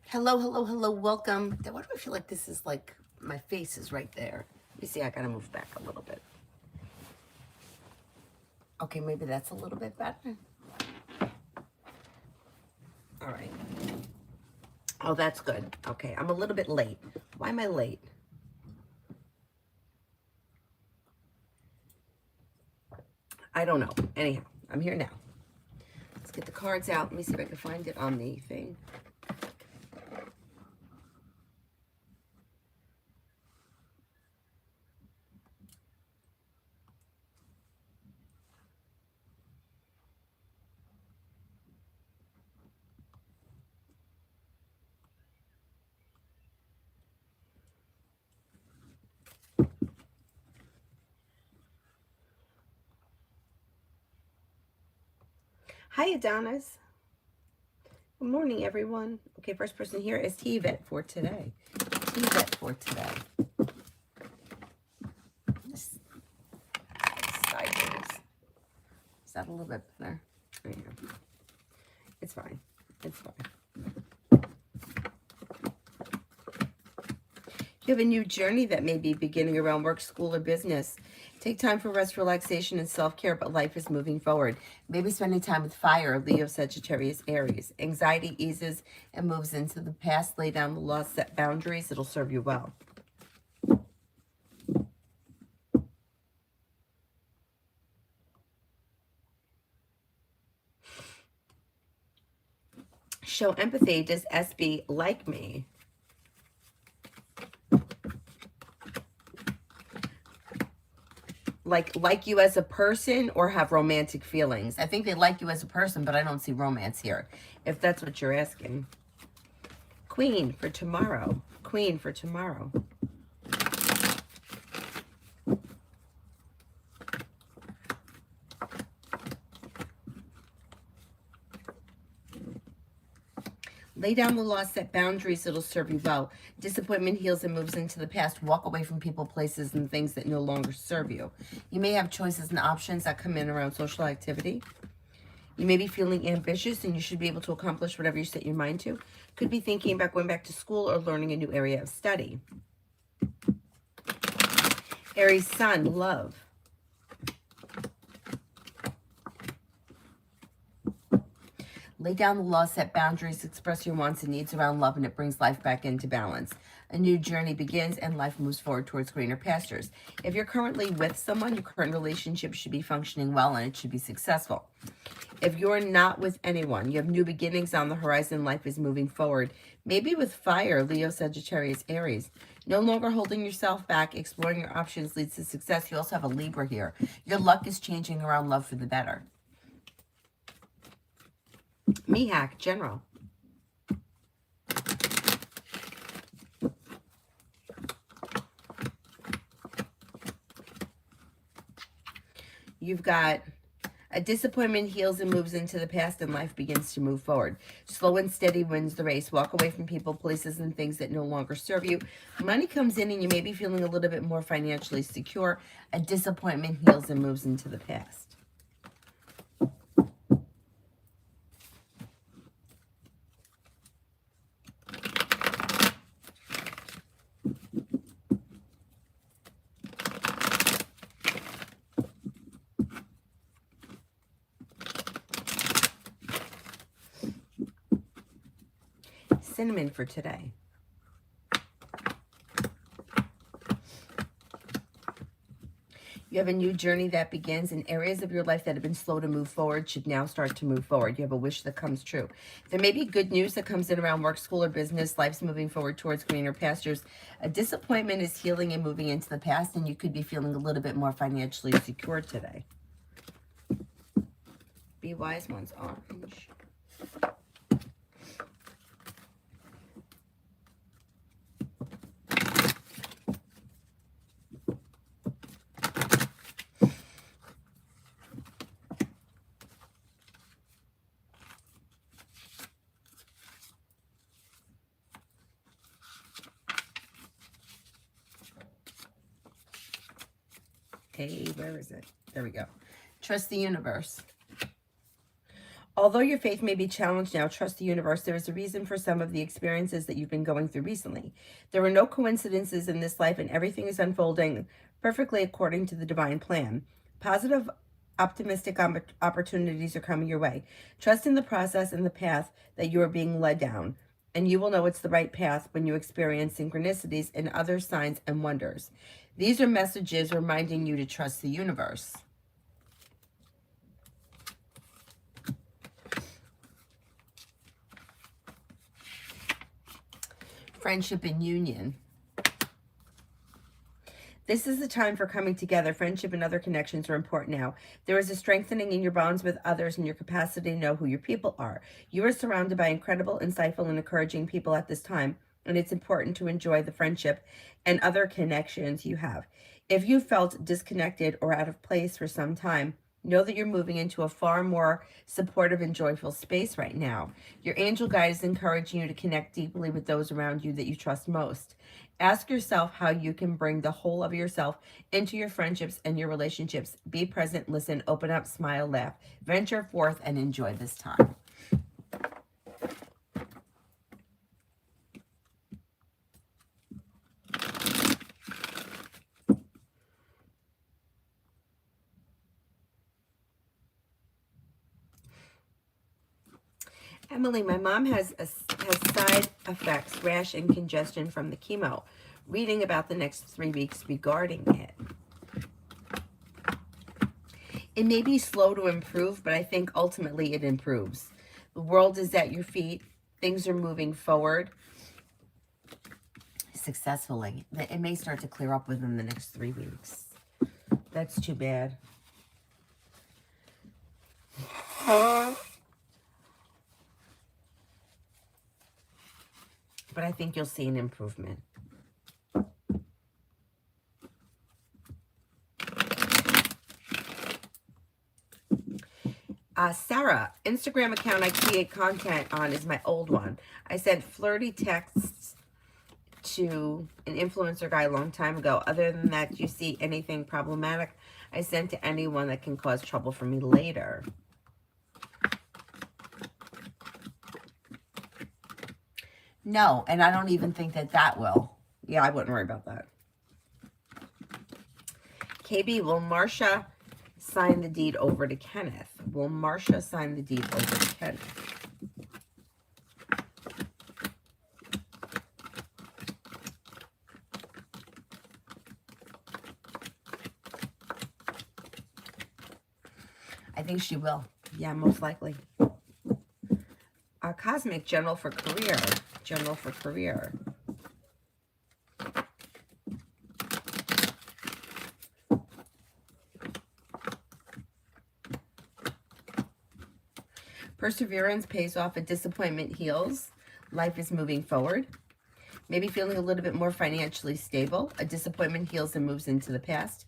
Hello, hello, hello, welcome. Why do I feel like this is like my face is right there? Let me see, I gotta move back a little bit. Okay, maybe that's a little bit better. All right. Oh, that's good. Okay, I'm a little bit late. Why am I late? I don't know. Anyhow, I'm here now. Let's get the cards out. Let me see if I can find it on the thing. Hi, Adonis. Good morning, everyone. Okay, first person here is T-Vet for today. T-Vet for today. This sideways. Is that a little bit better? There you go. It's fine. It's fine. You have a new journey that may be beginning around work, school, or business. Take time for rest, relaxation, and self-care, but life is moving forward. Maybe spending time with fire, Leo, Sagittarius, Aries. Anxiety eases and moves into the past. Lay down the law, set boundaries. It'll serve you well. Show empathy. Does SB like me? Like you as a person or have romantic feelings? I think they like you as a person, but I don't see romance here, if that's what you're asking. Queen for tomorrow. Queen for tomorrow. Lay down the law, set boundaries, it'll serve you well. Disappointment heals and moves into the past. Walk away from people, places, and things that no longer serve you. You may have choices and options that come in around social activity. You may be feeling ambitious and you should be able to accomplish whatever you set your mind to. Could be thinking about going back to school or learning a new area of study. Aries sun, love. Lay down the law, set boundaries, express your wants and needs around love, and it brings life back into balance. A new journey begins and life moves forward towards greener pastures. If you're currently with someone, your current relationship should be functioning well and it should be successful. If you're not with anyone, you have new beginnings on the horizon, life is moving forward. Maybe with fire, Leo, Sagittarius, Aries. No longer holding yourself back, exploring your options leads to success. You also have a Libra here. Your luck is changing around love for the better. Mihak, general. You've got a disappointment heals and moves into the past and life begins to move forward. Slow and steady wins the race. Walk away from people, places, and things that no longer serve you. Money comes in and you may be feeling a little bit more financially secure. A disappointment heals and moves into the past. Cinnamon for today. You have a new journey that begins, and areas of your life that have been slow to move forward should now start to move forward. You have a wish that comes true. There may be good news that comes in around work, school, or business. Life's moving forward towards greener pastures. A disappointment is healing and moving into the past, and you could be feeling a little bit more financially secure today. Be wise ones, orange. Hey, where is it? There we go. Trust the universe. Although your faith may be challenged now, trust the universe. There is a reason for some of the experiences that you've been going through recently. There are no coincidences in this life, and everything is unfolding perfectly according to the divine plan. Positive, optimistic opportunities are coming your way. Trust in the process and the path that you are being led down, and you will know it's the right path when you experience synchronicities and other signs and wonders. These are messages reminding you to trust the universe. Friendship and union. This is the time for coming together. Friendship and other connections are important now. There is a strengthening in your bonds with others and your capacity to know who your people are. You are surrounded by incredible, insightful, and encouraging people at this time, and it's important to enjoy the friendship and other connections you have. If you felt disconnected or out of place for some time, know that you're moving into a far more supportive and joyful space right now. Your angel guide is encouraging you to connect deeply with those around you that you trust most. Ask yourself how you can bring the whole of yourself into your friendships and your relationships. Be present, listen, open up, smile, laugh, venture forth, and enjoy this time. Emily, my mom has side effects, rash and congestion from the chemo. Reading about the next 3 weeks regarding it. It may be slow to improve, but I think ultimately it improves. The world is at your feet. Things are moving forward successfully. It may start to clear up within the next 3 weeks. That's too bad. But I think you'll see an improvement. Sarah, Instagram account I create content on is my old one. I sent flirty texts to an influencer guy a long time ago. Other than that, do you see anything problematic I sent to anyone that can cause trouble for me later? No, and I don't even think that will. Yeah, I wouldn't worry about that. KB, will Marsha sign the deed over to Kenneth? Will Marsha sign the deed over to Kenneth? I think she will. Yeah, most likely. Cosmic, general for career. General for career. Perseverance pays off, a disappointment heals. Life is moving forward. Maybe feeling a little bit more financially stable. A disappointment heals and moves into the past.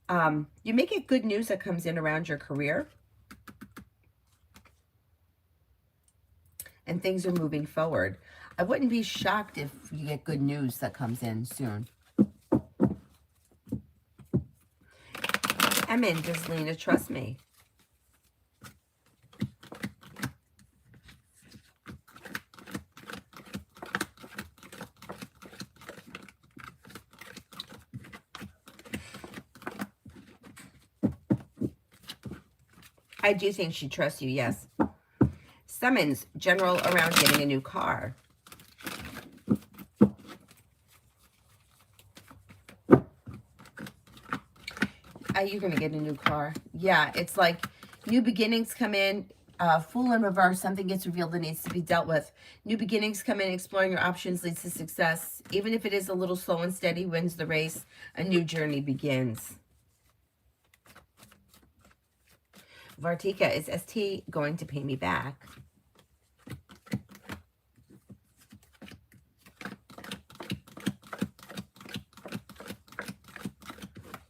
You may get good news that comes in around your career. And things are moving forward. I wouldn't be shocked if you get good news that comes in soon. Emin, does Lena trust me? I do think she trusts you, yes. Summons, general around getting a new car. Are you going to get a new car? Yeah, it's like new beginnings come in. Fool in reverse, something gets revealed that needs to be dealt with. New beginnings come in, exploring your options leads to success. Even if it is a little slow and steady, wins the race. A new journey begins. Vartika, is ST going to pay me back?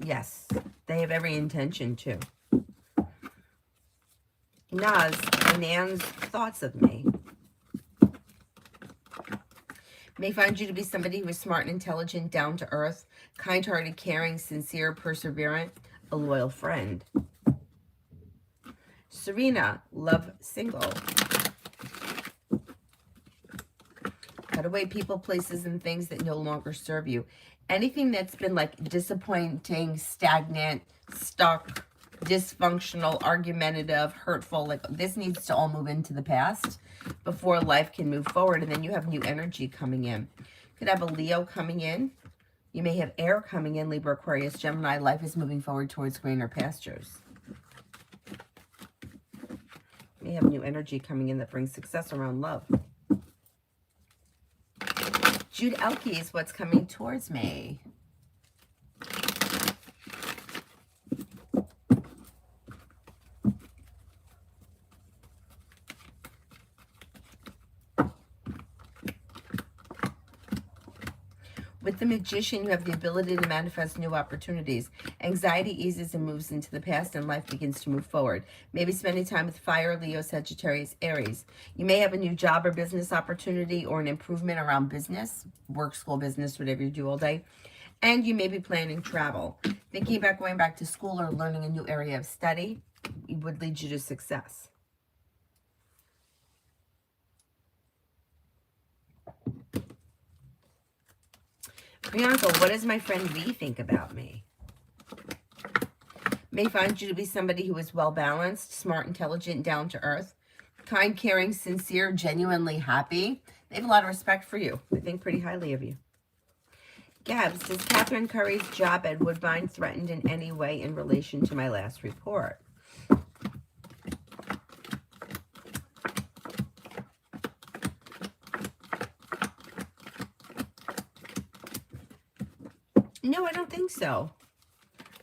Yes, they have every intention to. Naz, Nan's thoughts of me. May find you to be somebody who is smart and intelligent, down to earth, kind-hearted, caring, sincere, perseverant, a loyal friend. Serena, love single. Cut away people, places, and things that no longer serve you. Anything that's been like disappointing, stagnant, stuck, dysfunctional, argumentative, hurtful, like this needs to all move into the past before life can move forward. And then you have new energy coming in. Could have a Leo coming in. You may have air coming in, Libra, Aquarius, Gemini. Life is moving forward towards greener pastures. You may have new energy coming in that brings success around love. Jude Elke is what's coming towards me. With the Magician, you have the ability to manifest new opportunities. Anxiety eases and moves into the past, and life begins to move forward. Maybe spending time with Fire, Leo, Sagittarius, Aries. You may have a new job or business opportunity or an improvement around business, work, school, business, whatever you do all day. And you may be planning travel. Thinking about going back to school or learning a new area of study would lead you to success. Priyanka, what does my friend V think about me? May find you to be somebody who is well-balanced, smart, intelligent, down to earth, kind, caring, sincere, genuinely happy. They have a lot of respect for you. They think pretty highly of you. Gabs, does Catherine Curry's job at Woodbine threatened in any way in relation to my last report? No, I don't think so.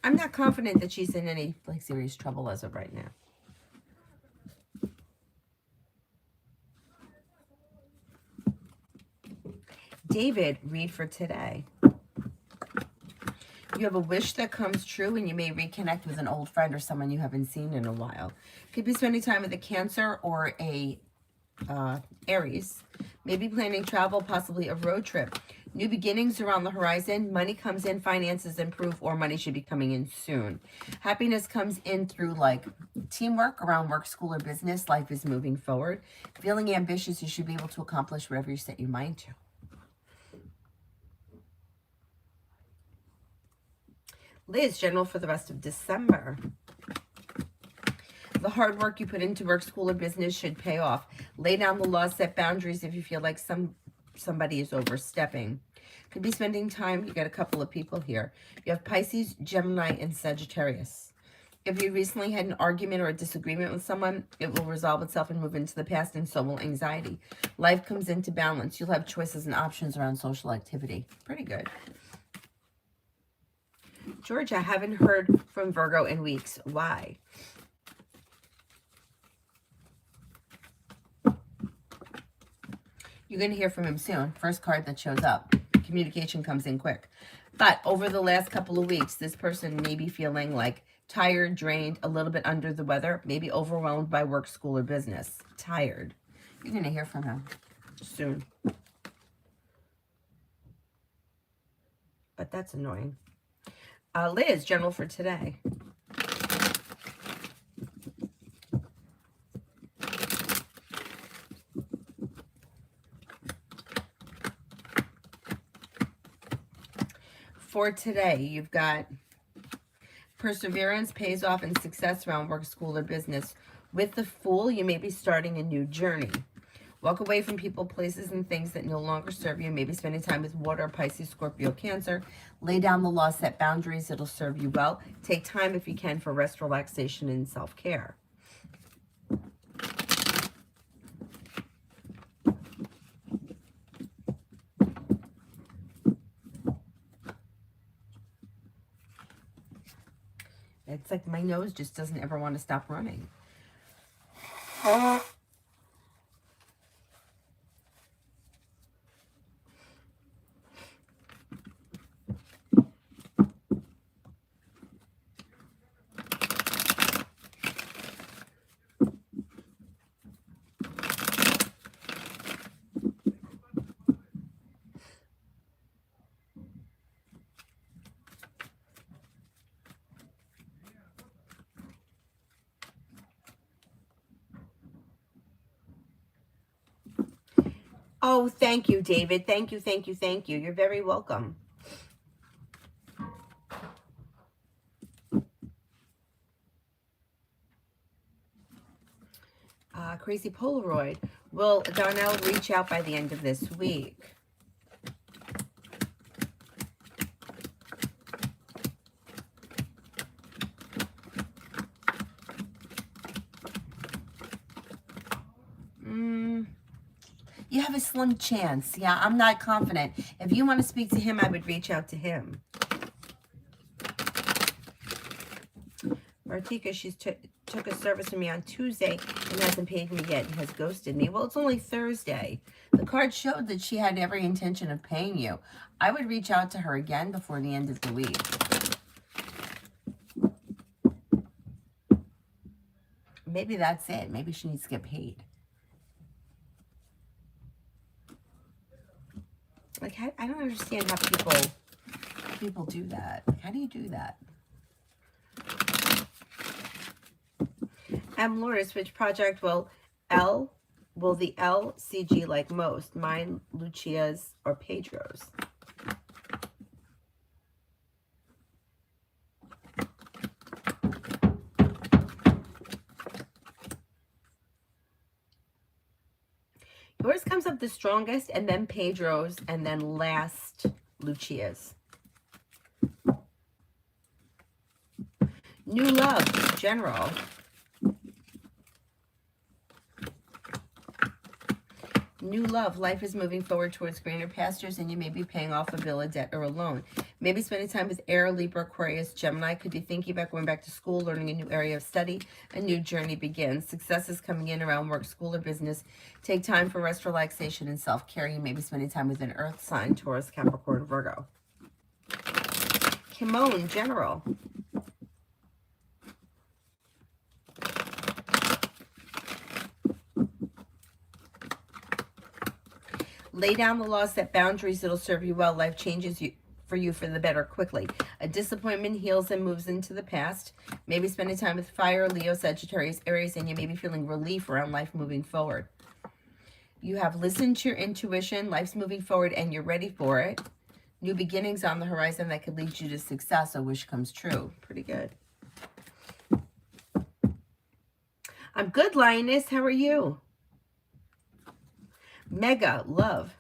I'm not confident that she's in any like serious trouble as of right now. David, read for today. You have a wish that comes true, and you may reconnect with an old friend or someone you haven't seen in a while. Could be spending time with a Cancer or a Aries. Maybe planning travel, possibly a road trip. New beginnings are on the horizon. Money comes in, finances improve, or money should be coming in soon. Happiness comes in through like teamwork around work, school, or business. Life is moving forward. Feeling ambitious, you should be able to accomplish whatever you set your mind to. Liz, general for the rest of December. The hard work you put into work, school, or business should pay off. Lay down the law, set boundaries if you feel like somebody is overstepping. Could be spending time. You got a couple of people here. You have Pisces, Gemini, and Sagittarius. If you recently had an argument or a disagreement with someone, it will resolve itself and move into the past, and so will anxiety. Life comes into balance. You'll have choices and options around social activity. Pretty good. George, I haven't heard from Virgo in weeks. Why? You're going to hear from him soon. First card that shows up. Communication comes in quick. But over the last couple of weeks, this person may be feeling like tired, drained, a little bit under the weather, maybe overwhelmed by work, school, or business. Tired. You're going to hear from him soon. But that's annoying. Liz, general for today. For today, you've got perseverance pays off in success around work, school, or business. With the Fool, you may be starting a new journey. Walk away from people, places, and things that no longer serve you. Maybe spending time with Water, Pisces, Scorpio, Cancer. Lay down the law, set boundaries. It'll serve you well. Take time if you can for rest, relaxation, and self-care. It's like my nose just doesn't ever want to stop running. Oh, thank you, David. Thank you, thank you, thank you. You're very welcome. Crazy Polaroid. Will Darnell reach out by the end of this week? You have a slim chance. Yeah, I'm not confident. If you want to speak to him, I would reach out to him. Martika, she's took a service from me on Tuesday and hasn't paid me yet and has ghosted me. Well, it's only Thursday. The card showed that she had every intention of paying you. I would reach out to her again before the end of the week. Maybe that's it. Maybe she needs to get paid. Like, I don't understand how people do that. Like, how do you do that? Lourdes, which project will the LCG like most? Mine, Lucia's, or Pedro's? Yours comes up the strongest, and then Pedro's, and then last Lucia's. New love, general. New love. Life is moving forward towards greener pastures, and you may be paying off a bill, a debt, or a loan. Maybe spending time with Air, Libra, Aquarius, Gemini. Could be thinking about going back to school, learning a new area of study. A new journey begins. Success is coming in around work, school, or business. Take time for rest, relaxation, and self-care. You may be spending time with an earth sign, Taurus, Capricorn, Virgo. Kimon, general. Lay down the law, set boundaries. It'll serve you well. Life changes for you for the better quickly. A disappointment heals and moves into the past. Maybe spending time with fire, Leo, Sagittarius, Aries, and you may be feeling relief around life moving forward. You have listened to your intuition. Life's moving forward, and you're ready for it. New beginnings on the horizon that could lead you to success. A wish comes true. Pretty good. I'm good, Lioness. How are you? Mega love.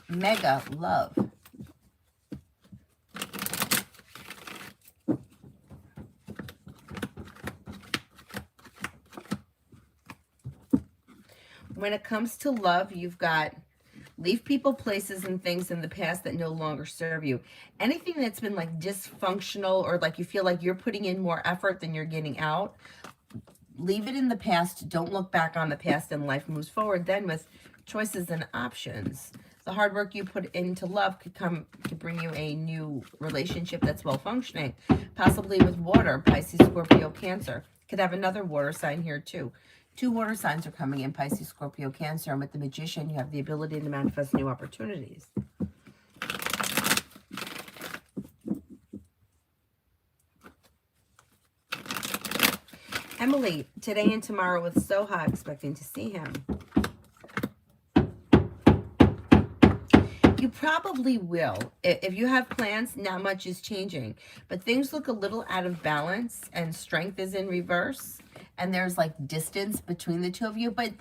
Mega love. When it comes to love, you've got leave people, places, and things in the past that no longer serve you. Anything that's been like dysfunctional, or like you feel like you're putting in more effort than you're getting out, leave it in the past. Don't look back on the past, and life moves forward then with choices and options. The hard work you put into love could bring you a new relationship that's well functioning, possibly with water, Pisces, Scorpio, Cancer. Could have another water sign here too. 2 water signs are coming in, Pisces, Scorpio, Cancer, and with the Magician, you have the ability to manifest new opportunities. Emily, today and tomorrow with Soha, expecting to see him. You probably will. If you have plans, not much is changing. But things look a little out of balance, and strength is in reverse. And there's like distance between the two of you. But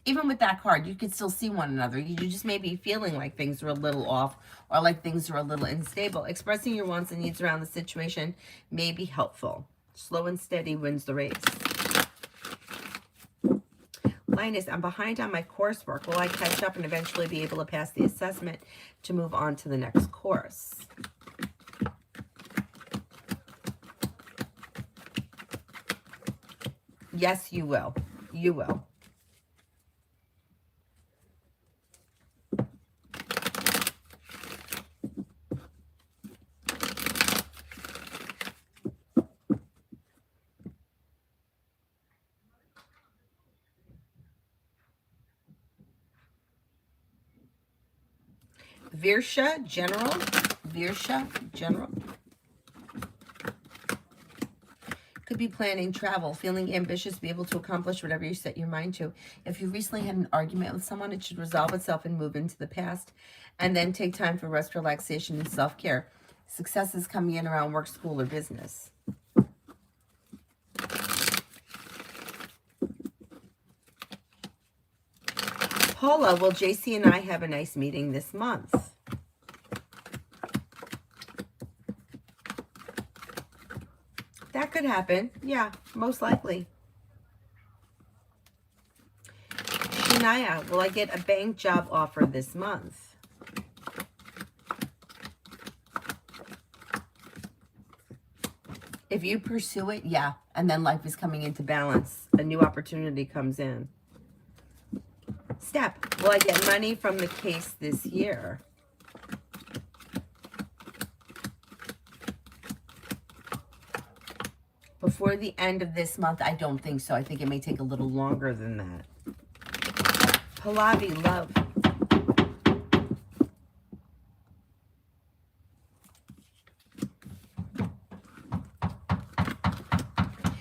even with that card, you could still see one another. You just may be feeling like things are a little off, or like things are a little unstable. Expressing your wants and needs around the situation may be helpful. Slow and steady wins the race. Linus, I'm behind on my coursework. Will I catch up and eventually be able to pass the assessment to move on to the next course? Yes, you will. You will. Virsha, general. Virsha, general. Could be planning travel, feeling ambitious, be able to accomplish whatever you set your mind to. If you recently had an argument with someone, it should resolve itself and move into the past. And then take time for rest, relaxation, and self-care. Success is coming in around work, school, or business. Paula, will JC and I have a nice meeting this month? That could happen. Yeah, most likely. Shania, will I get a bank job offer this month? If you pursue it, yeah. And then life is coming into balance. A new opportunity comes in. Step, will I get money from the case this year? Before the end of this month, I don't think so. I think it may take a little longer than that. Pallavi, love.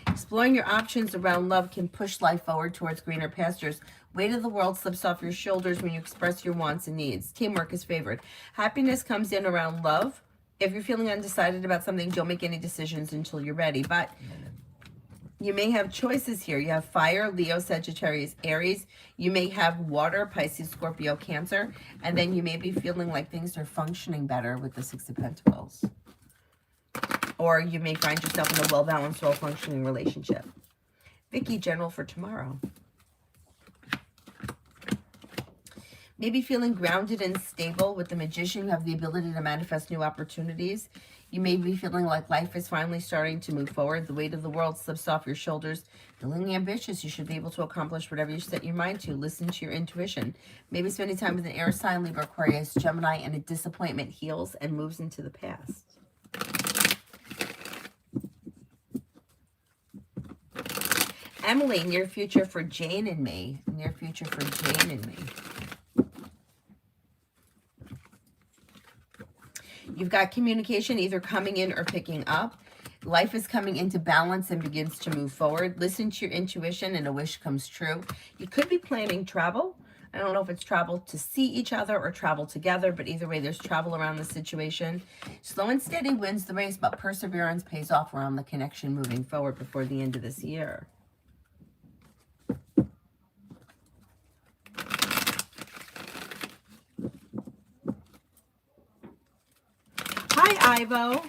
Exploring your options around love can push life forward towards greener pastures. Weight of the world slips off your shoulders when you express your wants and needs. Teamwork is favored. Happiness comes in around love. If you're feeling undecided about something, don't make any decisions until you're ready. But you may have choices here. You have fire, Leo, Sagittarius, Aries. You may have water, Pisces, Scorpio, Cancer. And then you may be feeling like things are functioning better with the Six of Pentacles. Or you may find yourself in a well-balanced, well-functioning relationship. Vicky, general for tomorrow. Maybe feeling grounded and stable. With the Magician, you have the ability to manifest new opportunities. You may be feeling like life is finally starting to move forward. The weight of the world slips off your shoulders. Feeling ambitious, you should be able to accomplish whatever you set your mind to. Listen to your intuition. Maybe spending time with an air sign, Libra, Aquarius, Gemini, and a disappointment heals and moves into the past. Emily, near future for Jane and me. Near future for Jane and me. You've got communication either coming in or picking up. Life is coming into balance and begins to move forward. Listen to your intuition and a wish comes true. You could be planning travel. I don't know if it's travel to see each other or travel together, but either way, there's travel around the situation. Slow and steady wins the race, but perseverance pays off around the connection moving forward before the end of this year. Hi, Ivo.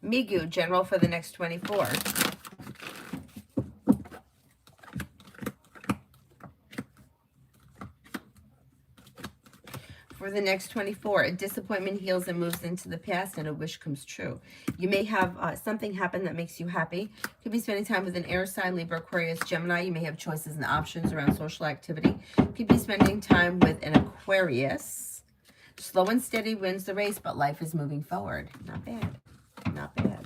Migu, general for the next 24. For the next 24, a disappointment heals and moves into the past, and a wish comes true. You may have something happen that makes you happy. Could be spending time with an air sign, Libra, Aquarius, Gemini. You may have choices and options around social activity. Could be spending time with an Aquarius. Slow and steady wins the race, but life is moving forward. Not bad. Not bad.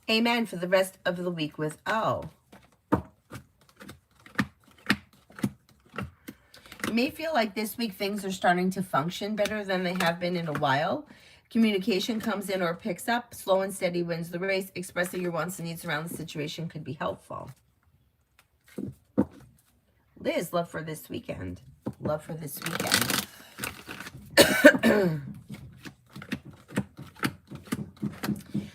Amen for the rest of the week with O. You may feel like this week things are starting to function better than they have been in a while. Communication comes in or picks up. Slow and steady wins the race. Expressing your wants and needs around the situation could be helpful. Liz, love for this weekend. Love for this weekend.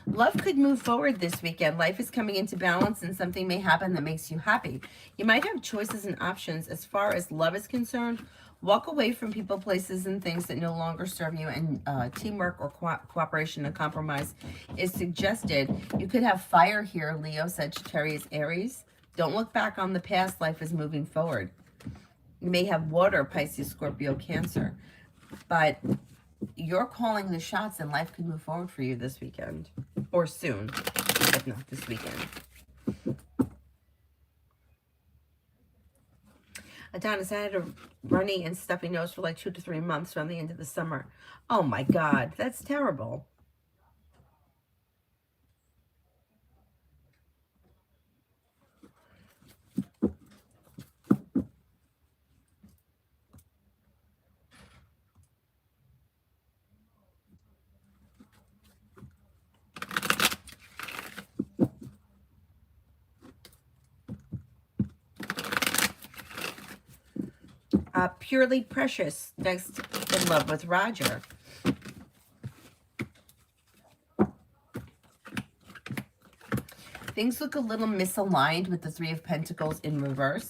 Love could move forward this weekend. Life is coming into balance and something may happen that makes you happy. You might have choices and options as far as love is concerned. Walk away from people, places, and things that no longer serve you, and teamwork or cooperation and compromise is suggested. You could have fire here, Leo, Sagittarius, Aries. Don't look back on the past. Life is moving forward. You may have water, Pisces, Scorpio, Cancer. But You're calling the shots, and life could move forward for you this weekend. Or soon, if not this weekend. Adonis, I had a runny and stuffy nose for like 2 to 3 months from the end of the summer. Oh my God, that's terrible. Purely Precious, next in love with Roger. Things look a little misaligned with the Three of Pentacles in reverse.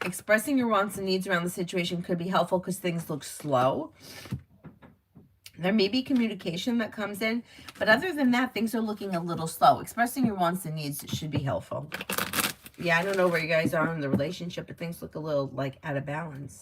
Expressing your wants and needs around the situation could be helpful because things look slow. There may be communication that comes in, but other than that, things are looking a little slow. Expressing your wants and needs should be helpful. Yeah, I don't know where you guys are in the relationship, but things look a little like out of balance.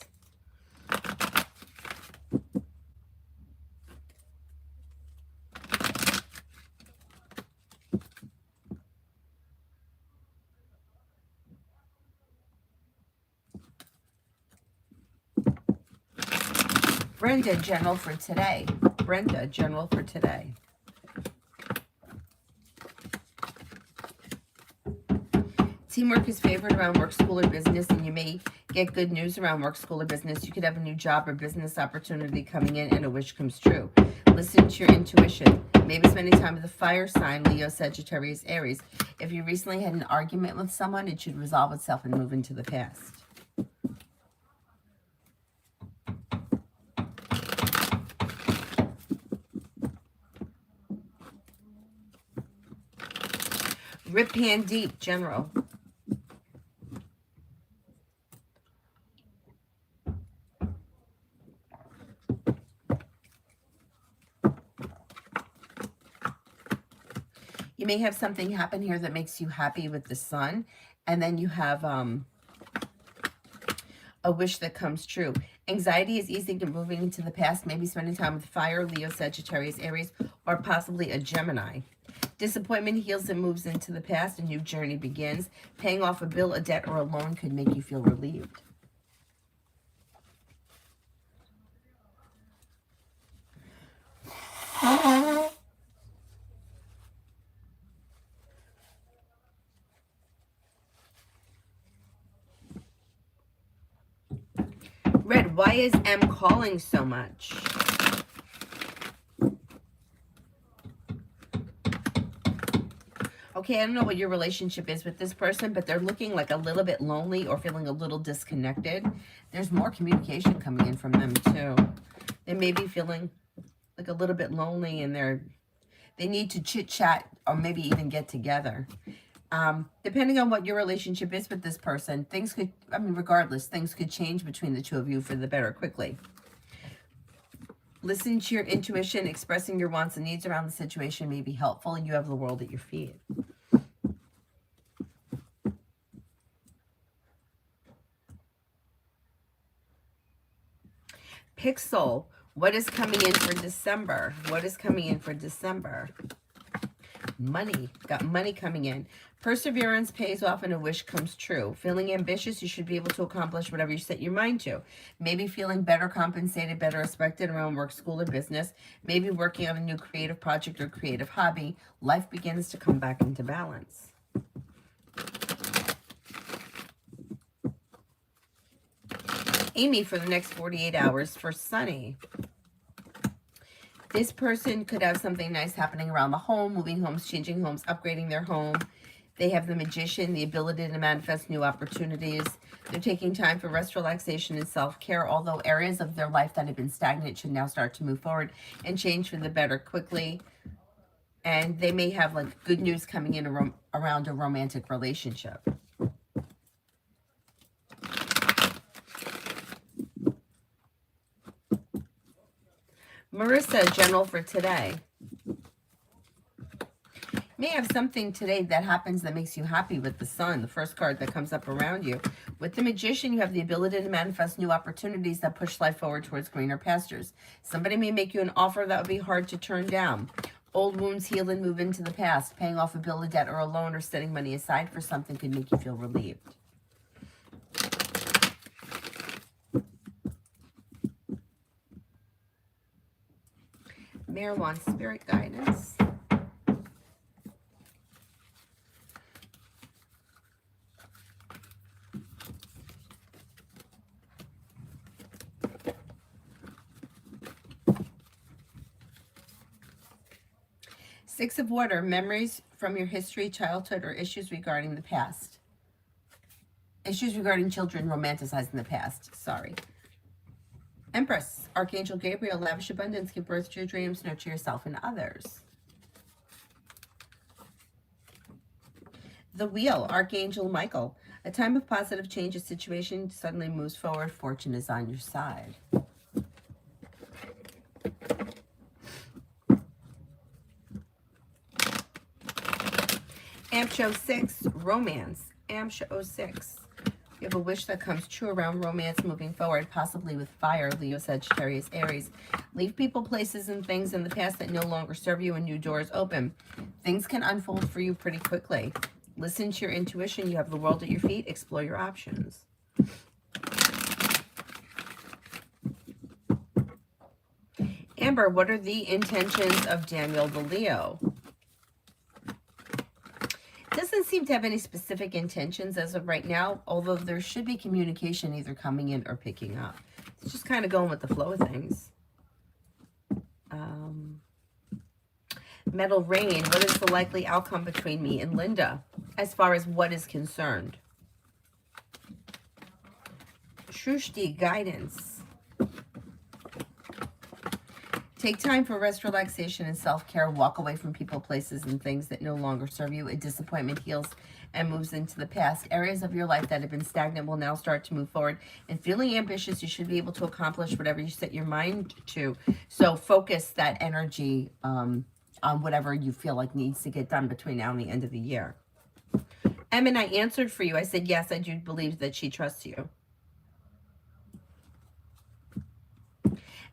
Brenda, general for today. Brenda, general for today. Teamwork is favored around work, school, or business, and you may get good news around work, school, or business. You could have a new job or business opportunity coming in and a wish comes true. Listen to your intuition. Maybe spending time with the fire sign, Leo, Sagittarius, Aries. If you recently had an argument with someone, it should resolve itself and move into the past. Rip Hand Deep, general. You may have something happen here that makes you happy with the sun, and then you have a wish that comes true. Anxiety is easing and moving into the past, maybe spending time with fire, Leo, Sagittarius, Aries, or possibly a Gemini. Disappointment heals and moves into the past. A new journey begins. Paying off a bill, a debt, or a loan could make you feel relieved. Red, why is M calling so much? Okay, I don't know what your relationship is with this person, but they're looking like a little bit lonely or feeling a little disconnected. There's more communication coming in from them too. They may be feeling like a little bit lonely, and they need to chit chat or maybe even get together. Depending on what your relationship is with this person, things could, regardless, things could change between the two of you for the better quickly. Listen to your intuition. Expressing your wants and needs around the situation may be helpful. You have the world at your feet. Pixel, what is coming in for December? What is coming in for December? Money. Got money coming in. Perseverance pays off and a wish comes true. Feeling ambitious, you should be able to accomplish whatever you set your mind to. Maybe feeling better compensated, better respected around work, school, or business. Maybe working on a new creative project or creative hobby. Life begins to come back into balance. Amy, for the next 48 hours for Sunny. This person could have something nice happening around the home, moving homes, changing homes, upgrading their home. They have the Magician, the ability to manifest new opportunities. They're taking time for rest, relaxation, and self-care, although areas of their life that have been stagnant should now start to move forward and change for the better quickly. And they may have like good news coming in around a romantic relationship. Marissa, general for today. You may have something today that happens that makes you happy with the Sun, the first card that comes up around you. With the Magician, you have the ability to manifest new opportunities that push life forward towards greener pastures. Somebody may make you an offer that would be hard to turn down. Old wounds heal and move into the past. Paying off a bill, a debt, or a loan, or setting money aside for something could make you feel relieved. Mare Wands, Spirit Guidance. Six of Water, memories from your history, childhood, or issues regarding the past. Issues regarding children romanticizing the past. Sorry. Empress, Archangel Gabriel, lavish abundance, give birth to your dreams, nurture yourself and others. The Wheel, Archangel Michael, a time of positive change, a situation suddenly moves forward, fortune is on your side. Amsho 6, Romance, Amsho 06. You have a wish that comes true around romance moving forward, possibly with fire, Leo, Sagittarius, Aries. Leave people, places, and things in the past that no longer serve you and new doors open. Things can unfold for you pretty quickly. Listen to your intuition. You have the world at your feet. Explore your options. Amber, what are the intentions of Daniel the Leo? Doesn't seem to have any specific intentions as of right now, although there should be communication either coming in or picking up. It's just kind of going with the flow of things. Metal Rain, what is the likely outcome between me and Linda as far as what is concerned? Shrushti, Guidance. Take time for rest, relaxation, and self-care. Walk away from people, places, and things that no longer serve you. A disappointment heals and moves into the past. Areas of your life that have been stagnant will now start to move forward. And feeling ambitious, you should be able to accomplish whatever you set your mind to. So focus that energy on whatever you feel like needs to get done between now and the end of the year. And I answered for you. I said, yes, I do believe that she trusts you.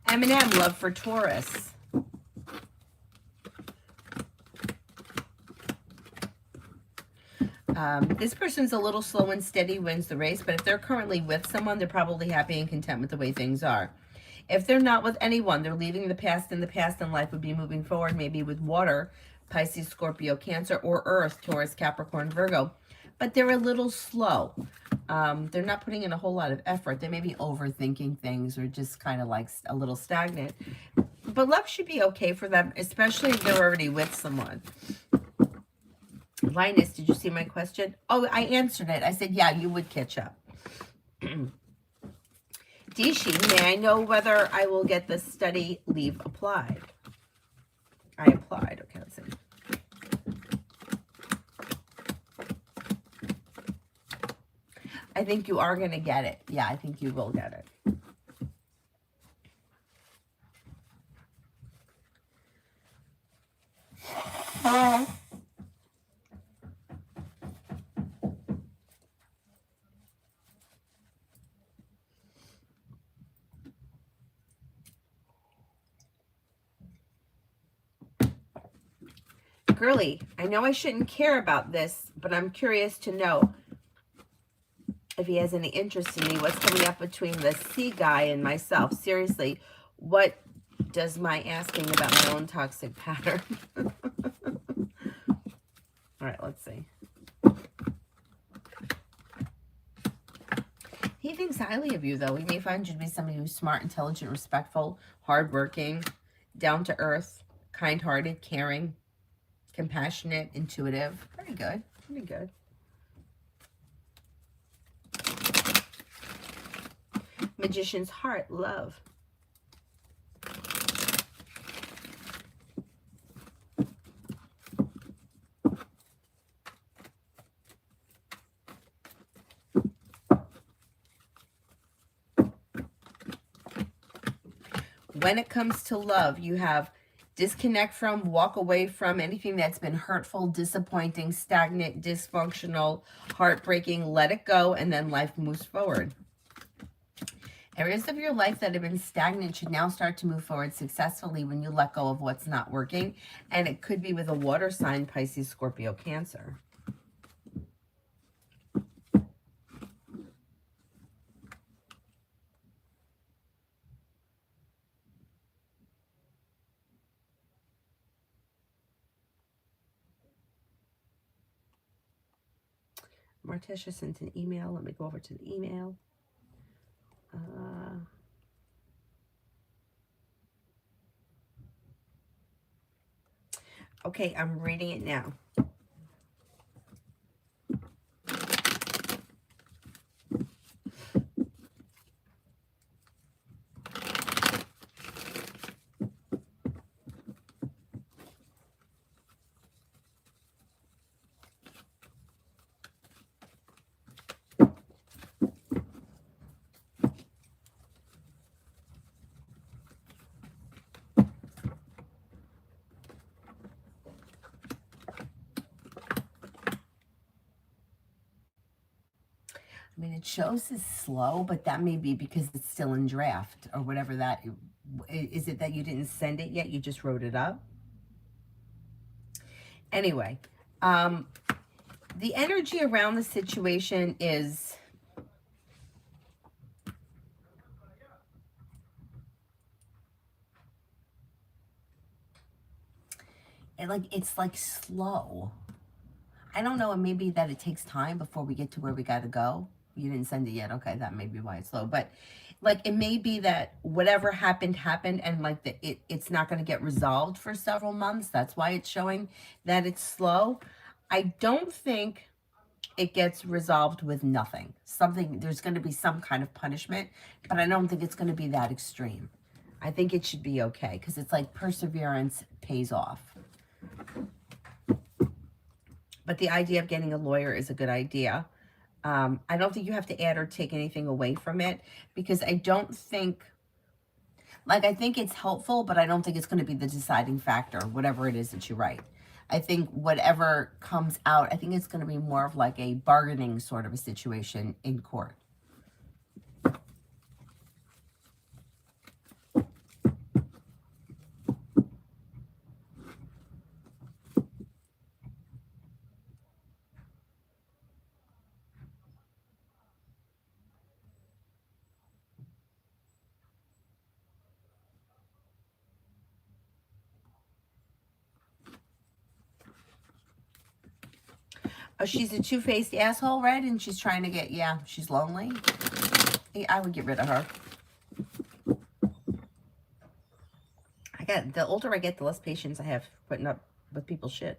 Eminem, love for Taurus. This person's a little slow and steady, wins the race, but if they're currently with someone, they're probably happy and content with the way things are. If they're not with anyone, they're leaving the past in the past, and life would be moving forward, maybe with water, Pisces, Scorpio, Cancer, or Earth, Taurus, Capricorn, Virgo. But they're a little slow. They're not putting in a whole lot of effort. They may be overthinking things or just kind of like a little stagnant. But love should be okay for them, especially if they're already with someone. Linus, did you see my question? Oh, I answered it. I said, yeah, you would catch up. Dishi, may I know whether I will get the study leave applied? I applied. Okay, let's see. I think you are going to get it. Yeah, I think you will get it. Girly, I know I shouldn't care about this, but I'm curious to know if he has any interest in me. What's coming up between the C guy and myself? Seriously, what does my asking about my own toxic pattern? All right, let's see. He thinks highly of you, though. He may find you to be somebody who's smart, intelligent, respectful, hardworking, down to earth, kind-hearted, caring, compassionate, intuitive. Pretty good. Pretty good. Magician's heart, love. When it comes to love, you have Disconnect from, walk away from anything that's been hurtful, disappointing, stagnant, dysfunctional, heartbreaking. Let it go, and then life moves forward. Areas of your life that have been stagnant should now start to move forward successfully when you let go of what's not working. And it could be with a water sign, Pisces, Scorpio, Cancer. Martisha sent an email. Let me go over to the email. Okay, I'm reading it now. I mean, it shows is slow, but that may be because it's still in draft or whatever that is. It that you didn't send it yet? You just wrote it up? Anyway, the energy around the situation is it's like slow. I don't know, it may be that it takes time before we get to where we got to go. You didn't send it yet. Okay, that may be why it's slow. But like it may be that whatever happened and like it's not going to get resolved for several months. That's why it's showing that it's slow. I don't think it gets resolved with nothing. There's going to be some kind of punishment, but I don't think it's going to be that extreme. I think it should be okay because it's like perseverance pays off. But the idea of getting a lawyer is a good idea. I don't think you have to add or take anything away from it because I don't think, I think it's helpful, but I don't think it's going to be the deciding factor, whatever it is that you write. I think whatever comes out, I think it's going to be more of like a bargaining sort of a situation in court. Oh, she's a two-faced asshole, Red, and she's trying to get, yeah, she's lonely. I would get rid of her. The older I get, the less patience I have putting up with people's shit.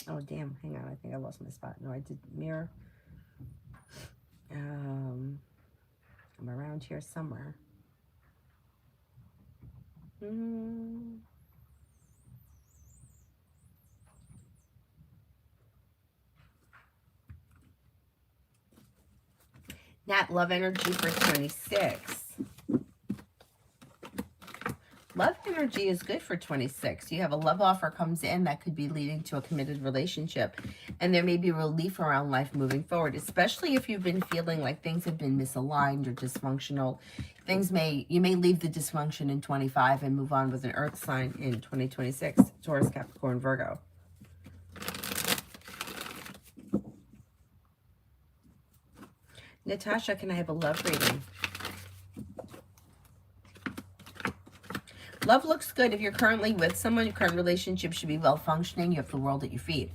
Oh, damn. Hang on. I think I lost my spot. No, I did mirror. I'm around here somewhere. Nat, love energy for 26. Love energy is good for 26. You have a love offer comes in that could be leading to a committed relationship. And there may be relief around life moving forward, especially if you've been feeling like things have been misaligned or dysfunctional. You may leave the dysfunction in 25 and move on with an earth sign in 2026. Taurus, Capricorn, Virgo. Natasha, can I have a love reading? Love looks good. If you're currently with someone, your current relationship should be well functioning. You have the world at your feet.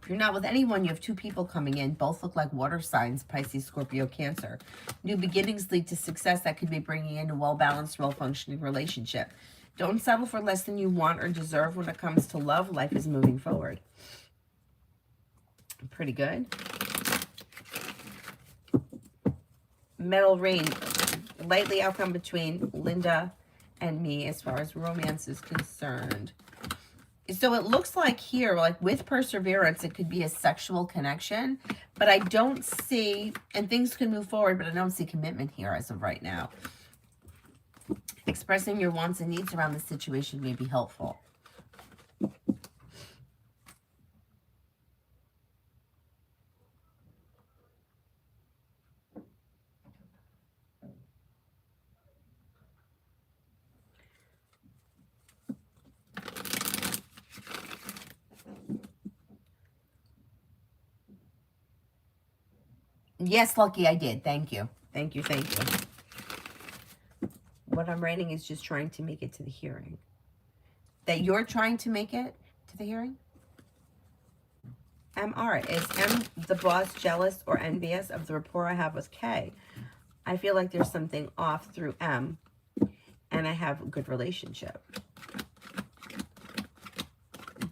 If you're not with anyone, you have two people coming in. Both look like water signs, Pisces, Scorpio, Cancer. New beginnings lead to success that could be bringing in a well-balanced, well-functioning relationship. Don't settle for less than you want or deserve when it comes to love. Life is moving forward. Pretty good. Metal Rain. Likely outcome between Linda and me as far as romance is concerned. So it looks like here, like with perseverance, it could be a sexual connection, but I don't see, and things can move forward, but I don't see commitment here as of right now. Expressing your wants and needs around the situation may be helpful. Yes, Lucky, I did. Thank you. Thank you. Thank you. What I'm writing is just trying to make it to the hearing. That you're trying to make it to the hearing? MR. Is M the boss jealous or envious of the rapport I have with K? I feel like there's something off through M, and I have a good relationship.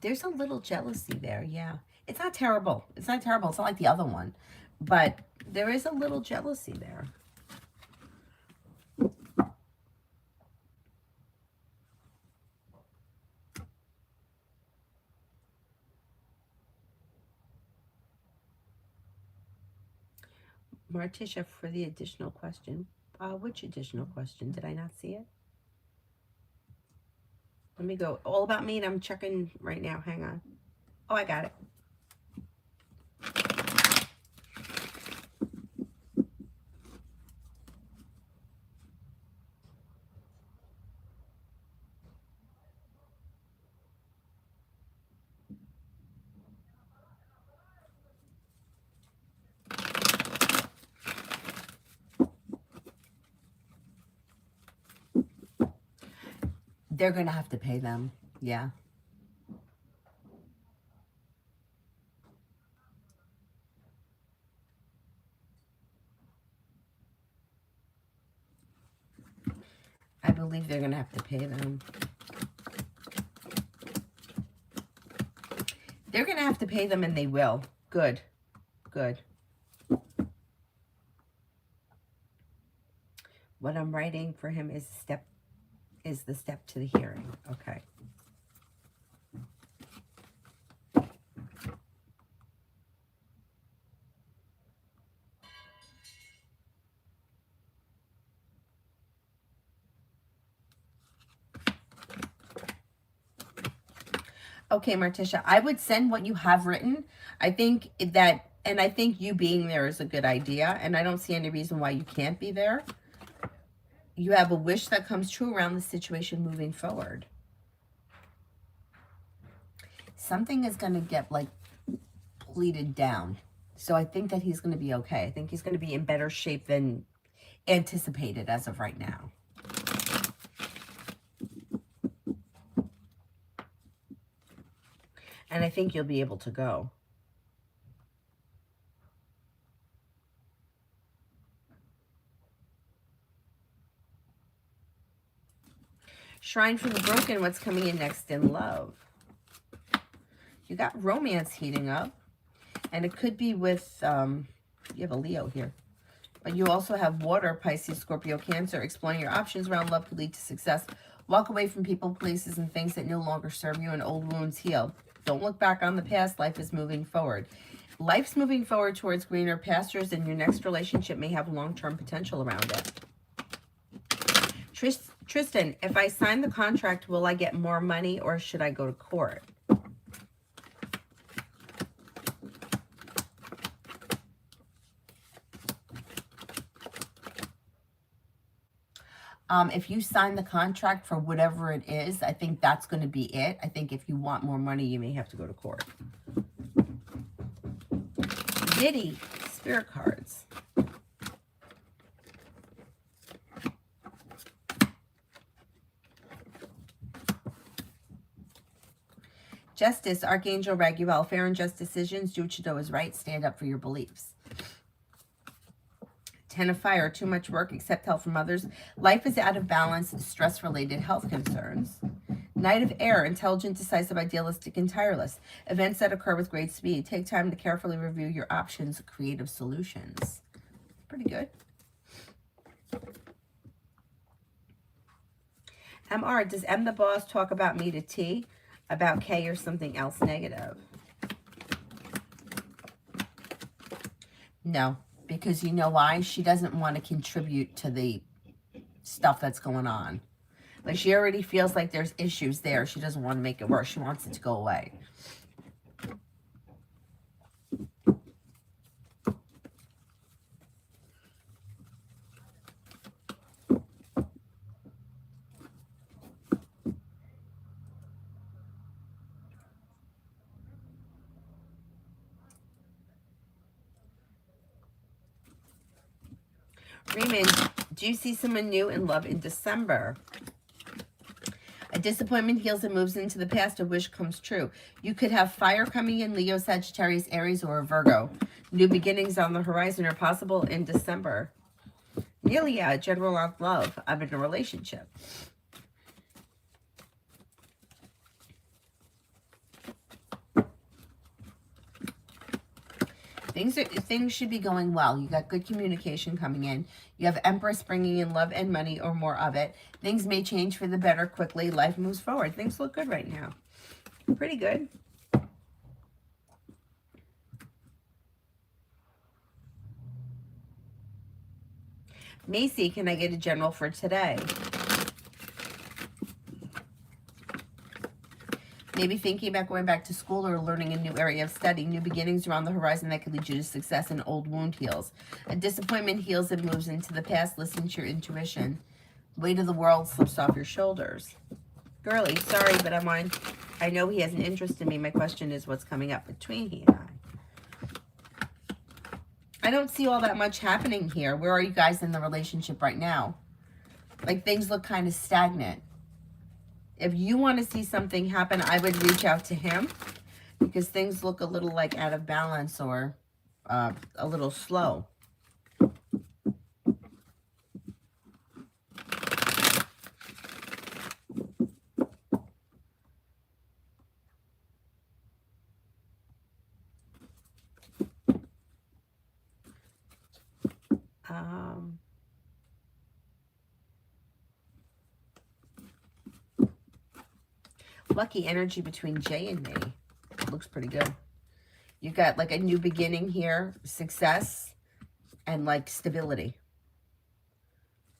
There's a little jealousy there, yeah. It's not terrible. It's not terrible. It's not like the other one. But there is a little jealousy there. Martisha, for the additional question. Which additional question? Did I not see it? Let me go. All about me, and I'm checking right now. Hang on. Oh, I got it. They're going to have to pay them. Yeah. I believe they're going to have to pay them. They're going to have to pay them, and they will. Good. Good. What I'm writing for him is the step to the hearing. Okay. Okay, Martisha, I would send what you have written. I think that, and I think you being there is a good idea, and I don't see any reason why you can't be there. You have a wish that comes true around the situation moving forward. Something is going to get, like, pleated down. So I think that he's going to be okay. I think he's going to be in better shape than anticipated as of right now. And I think you'll be able to go. Shrine for the Broken, what's coming in next in love? You got romance heating up. And it could be with, you have a Leo here. But you also have water, Pisces, Scorpio, Cancer. Exploring your options around love could lead to success. Walk away from people, places, and things that no longer serve you, and old wounds heal. Don't look back on the past. Life is moving forward. Life's moving forward towards greener pastures, and your next relationship may have long-term potential around it. Tristan, if I sign the contract, will I get more money, or should I go to court? If you sign the contract for whatever it is, I think that's going to be it. I think if you want more money, you may have to go to court. Diddy, spirit cards. Justice, Archangel Raguel, fair and just decisions. Do what you know is right. Stand up for your beliefs. Ten of Fire, too much work, accept help from others. Life is out of balance, stress-related health concerns. Knight of Air, intelligent, decisive, idealistic, and tireless. Events that occur with great speed. Take time to carefully review your options, creative solutions. Pretty good. MR, does M the boss talk about me to T? about Kay or something else negative. No, because you know why? She doesn't want to contribute to the stuff that's going on. Like, she already feels like there's issues there. She doesn't want to make it worse. She wants it to go away. Raymond, do you see someone new in love in December? A disappointment heals and moves into the past. A wish comes true. You could have fire coming in, Leo, Sagittarius, Aries, or a Virgo. New beginnings on the horizon are possible in December. Nearly, yeah, general love. I'm in a relationship. Things should be going well. You got good communication coming in. You have Empress bringing in love and money or more of it. Things may change for the better quickly. Life moves forward. Things look good right now. Pretty good. Macy, can I get a general for today? Maybe thinking about going back to school or learning a new area of study. New beginnings around the horizon that could lead you to success. An old wound heals. A disappointment heals and moves into the past. Listen to your intuition. Weight of the world slips off your shoulders. Girly, sorry, but I know he has an interest in me. My question is, what's coming up between he and I don't see all that much happening here. Where are you guys in the relationship right now? Like, things look kind of stagnant. If you want to see something happen, I would reach out to him, because things look a little like out of balance or a little slow. Lucky energy between Jay and me. Looks pretty good. You got like a new beginning here, success, and like stability.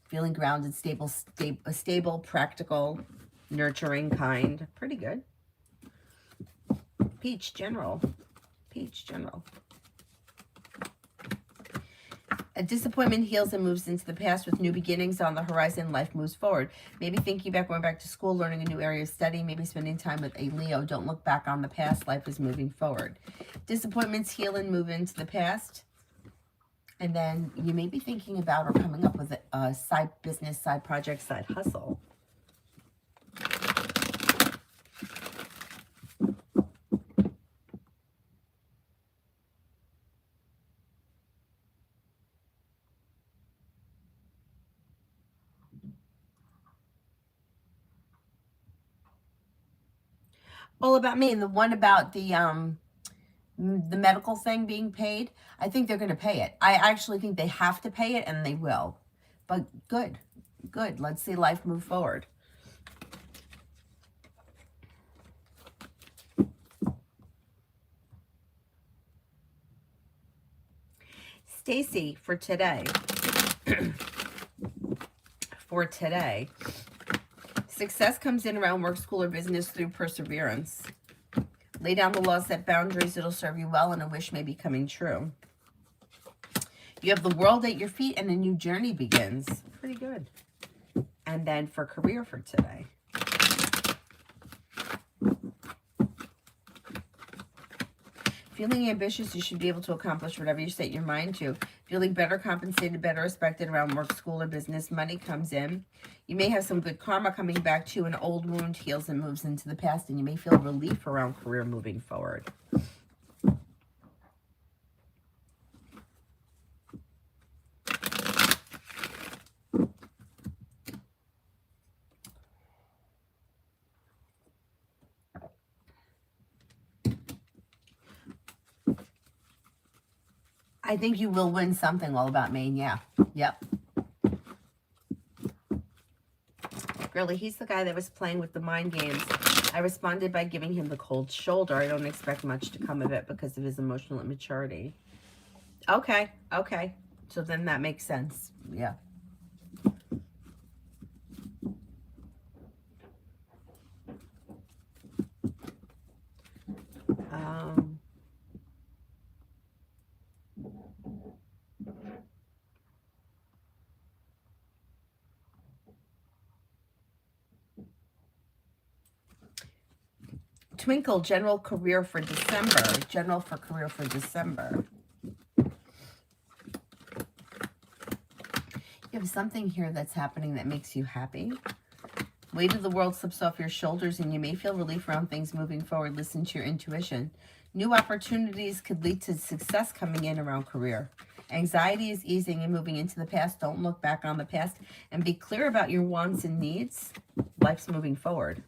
Feeling grounded, stable, practical, nurturing, kind. Pretty good. Peach general. Peach general. A disappointment heals and moves into the past with new beginnings on the horizon. Life moves forward. Maybe thinking about going back to school, learning a new area of study, maybe spending time with a Leo. Don't look back on the past. Life is moving forward. Disappointments heal and move into the past. And then you may be thinking about or coming up with a side business, side project, side hustle. All about me. And the one about the medical thing being paid, I think they're going to pay it. I actually think they have to pay it, and they will. But good. Good. Let's see life move forward. Stacy, for today. For today. Success comes in around work, school, or business through perseverance. Lay down the law, set boundaries. It'll serve you well, and a wish may be coming true. You have the world at your feet, and a new journey begins. Pretty good. And then for career for today. Feeling ambitious, you should be able to accomplish whatever you set your mind to. Feeling better compensated, better respected around work, school, or business. Money comes in. You may have some good karma coming back to you. An old wound heals and moves into the past, and you may feel relief around career moving forward. I think you will win something all about Maine, yeah. Yep. Really, he's the guy that was playing with the mind games I responded by giving him the cold shoulder. I don't expect much to come of it because of his emotional immaturity. Okay, okay. So then that makes sense. Yeah. Um, Twinkle, general career for December. General for career for December. You have something here that's happening that makes you happy. Weight of the world slips off your shoulders and you may feel relief around things moving forward. Listen to your intuition. New opportunities could lead to success coming in around career. Anxiety is easing and moving into the past. Don't look back on the past and be clear about your wants and needs. Life's moving forward.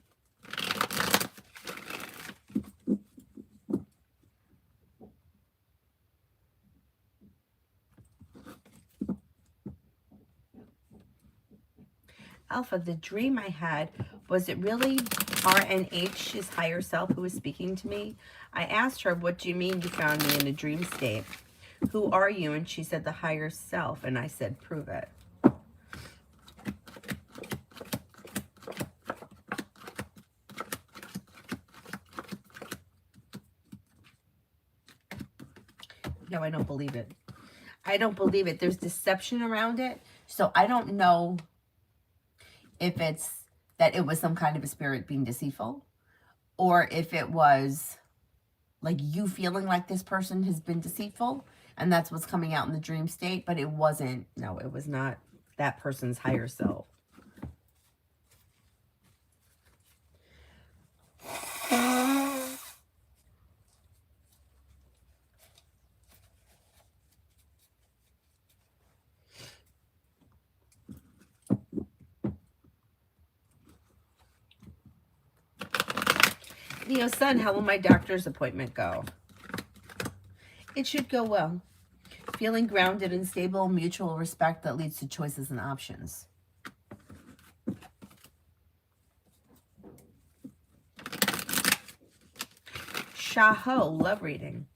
Alpha, the dream I had, was it really RNH, his higher self, who was speaking to me? I asked her, what do you mean you found me in a dream state? Who are you? And she said, the higher self. And I said, prove it. No, I don't believe it. I don't believe it. There's deception around it. So I don't know if it's that it was some kind of a spirit being deceitful, or if it was like you feeling like this person has been deceitful and that's what's coming out in the dream state. But it wasn't. No, it was not that person's higher self. Leo sun, how will my doctor's appointment go? It should go well. Feeling grounded and stable, mutual respect that leads to choices and options. Shaho, love reading.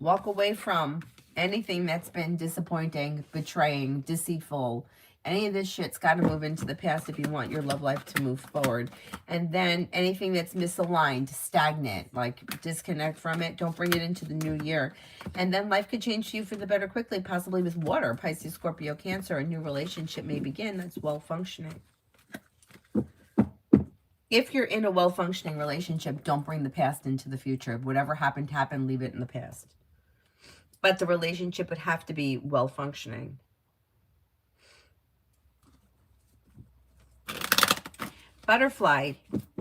Walk away from anything that's been disappointing, betraying, deceitful. Any of this shit's got to move into the past if you want your love life to move forward. And then anything that's misaligned, stagnant, like disconnect from it, don't bring it into the new year. And then life could change you for the better quickly, possibly with water, Pisces, Scorpio, Cancer. A new relationship may begin that's well-functioning. If you're in a well-functioning relationship, don't bring the past into the future. Whatever happened, happened, leave it in the past. But the relationship would have to be well-functioning. Butterfly,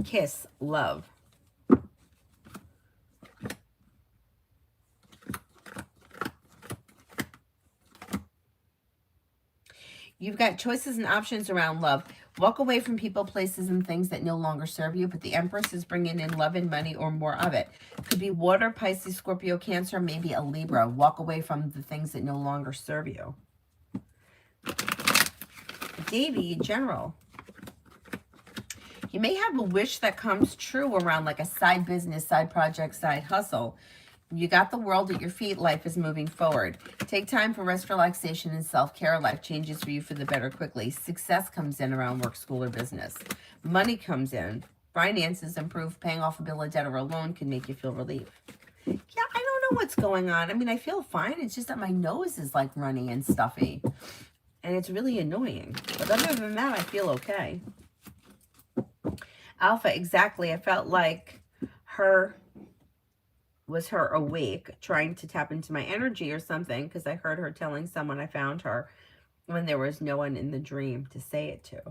kiss, love. You've got choices and options around love. Walk away from people, places, and things that no longer serve you. But the Empress is bringing in love and money or more of it. Could be water, Pisces, Scorpio, Cancer, maybe a Libra. Walk away from the things that no longer serve you. Davy, general. You may have a wish that comes true around like a side business, side project, side hustle. You got the world at your feet. Life is moving forward. Take time for rest, relaxation, and self-care. Life changes for you for the better quickly. Success comes in around work, school, or business. Money comes in. Finances improve. Paying off a bill of debt or a loan can make you feel relief. Yeah, I don't know what's going on. I mean, I feel fine. It's just that my nose is like runny and stuffy. And it's really annoying. But other than that, I feel okay. Alpha, exactly. I felt like her awake, trying to tap into my energy or something, because I heard her telling someone I found her when there was no one in the dream to say it to.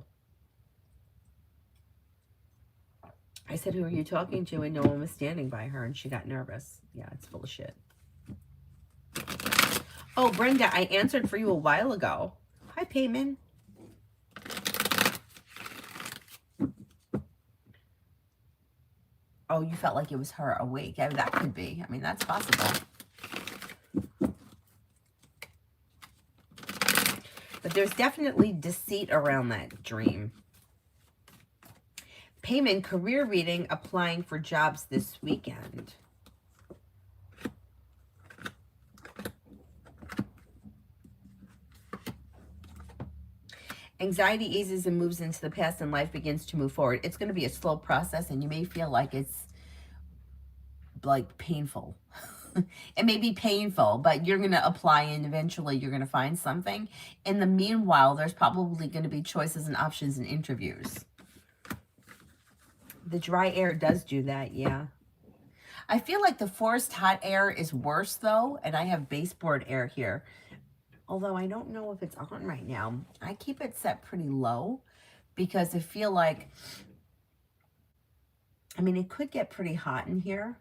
I said, who are you talking to? And no one was standing by her, and she got nervous. Yeah, it's full of shit. Oh, Brenda, I answered for you a while ago. Hi, Payman. Oh, you felt like it was her awake. Yeah, that could be. I mean, that's possible. But there's definitely deceit around that dream. Payment, career reading, applying for jobs this weekend. Anxiety eases and moves into the past and life begins to move forward. It's going to be a slow process and you may feel like it's like painful. It may be painful, but you're going to apply and eventually you're going to find something. In the meanwhile, there's probably going to be choices and options and interviews. The dry air does do that, yeah. I feel like the forced hot air is worse though, and I have baseboard air here. Although I don't know if it's on right now. I keep it set pretty low because I feel like, I mean, it could get pretty hot in here.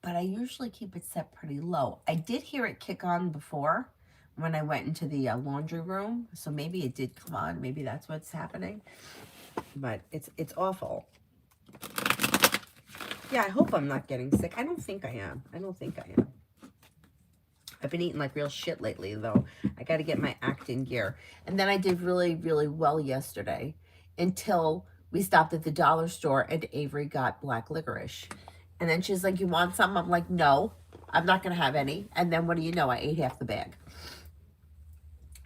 But I usually keep it set pretty low. I did hear it kick on before when I went into the laundry room. So maybe it did come on. Maybe that's what's happening. But it's awful. Yeah, I hope I'm not getting sick. I don't think I am. I don't think I am. I've been eating like real shit lately, though. I got to get my act in gear. And then I did really, really well yesterday until we stopped at the dollar store and Avery got black licorice. And then she's like, you want some? I'm like, no, I'm not going to have any. And then what do you know? I ate half the bag.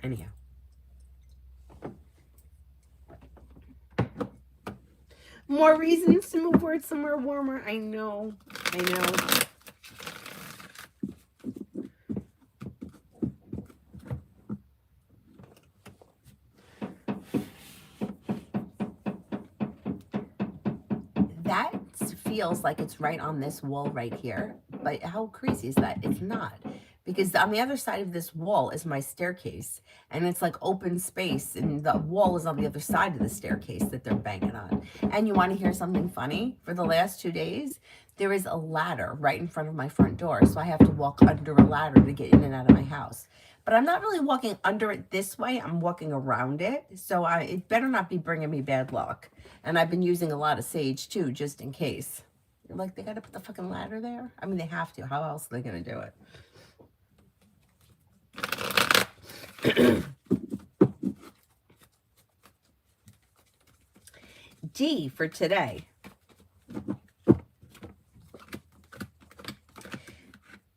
Anyhow. More reasons to move where it's somewhere warmer. I know. I know. That feels like it's right on this wall right here. But how crazy is that? It's not. Because on the other side of this wall is my staircase. And it's like open space. And the wall is on the other side of the staircase that they're banging on. And you want to hear something funny? For the last 2 days, there is a ladder right in front of my front door. So I have to walk under a ladder to get in and out of my house. But I'm not really walking under it this way. I'm walking around it. So it better not be bringing me bad luck. And I've been using a lot of sage too, just in case. You're like, they got to put the fucking ladder there? I mean, they have to. How else are they going to do it? D for today.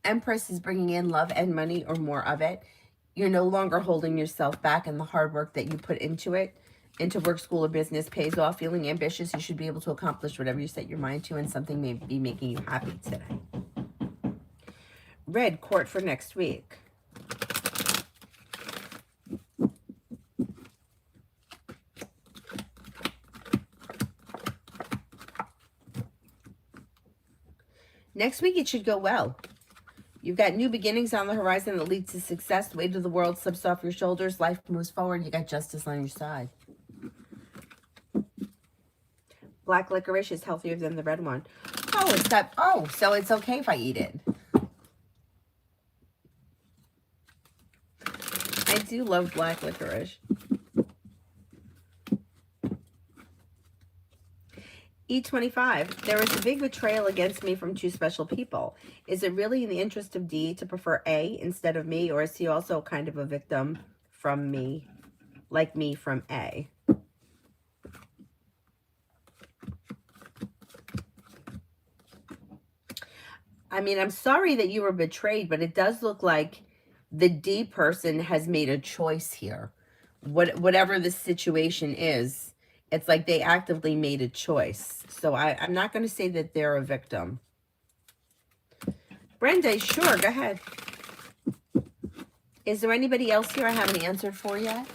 Empress is bringing in love and money or more of it. You're no longer holding yourself back, and the hard work that you put into it, into work, school, or business pays off. Feeling ambitious, you should be able to accomplish whatever you set your mind to, and something may be making you happy today. Red, court for next week. Next week, it should go well. You've got new beginnings on the horizon that lead to success. The weight of the world slips off your shoulders. Life moves forward. You got justice on your side. Black licorice is healthier than the red one. Oh, it's got, oh, so it's okay if I eat it. I do love black licorice. E25, there is a big betrayal against me from two special people. Is it really in the interest of D to prefer A instead of me, or is he also kind of a victim from me, like me from A? I mean, I'm sorry that you were betrayed, but it does look like the D person has made a choice here. Whatever the situation is, it's like they actively made a choice. So I'm not going to say that they're a victim. Brenda, sure, go ahead. Is there anybody else here I haven't answered for yet?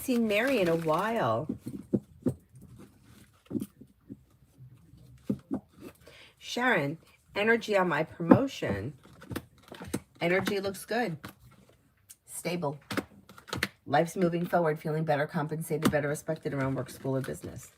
seen Mary in a while. Sharon, energy on my promotion. Energy looks good. Stable. Life's moving forward, feeling better compensated, better respected around work, school, or business.